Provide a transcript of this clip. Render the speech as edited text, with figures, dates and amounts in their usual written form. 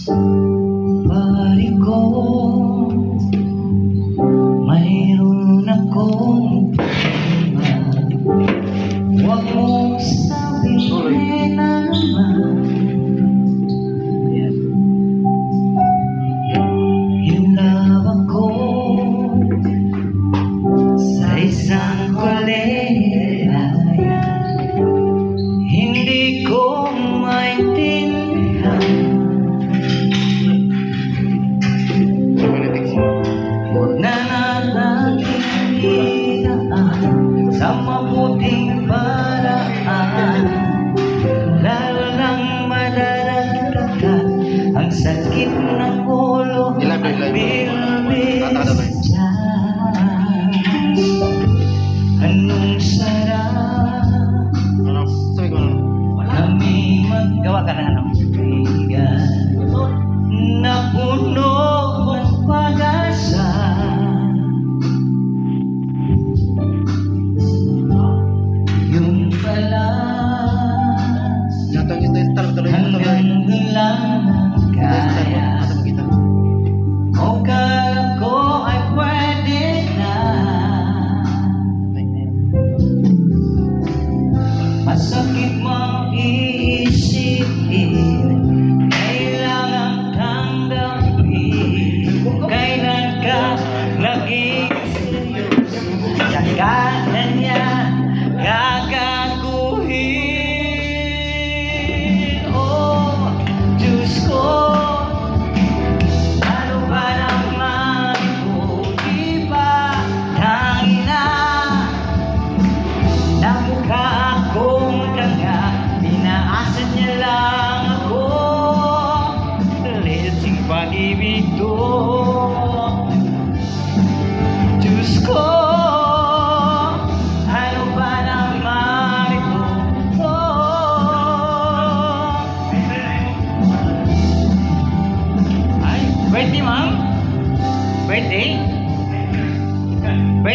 Pare ko, mayroon akong problema. Huwag mong sabihin na naman. Hinlaw ako sa isang kolera. Hindi ko maintindihan nananatilaan sa mabuting paraan, lalo lang madadagdagan ang sakit ng ulo at bilbil dyan. Anong sarap kami maggawa ka na kaibigan na puno ng pag-asa. Yung pala hanggang doon lang ang kaya. O kala ko ay pwede na. Masakit mong iisipin, kailangan kang gawin. Kailan ka naging seryoso, saka na niya gagaguhin. Oh, Diyos ko, ano ba naman ito? Di ba tangina na mukha akong tanga, inaasad niya lang ako. Lesing pag-ibig to, Diyos ko, ano ba naman ito? Ay, birthday, ma'am? Birthday?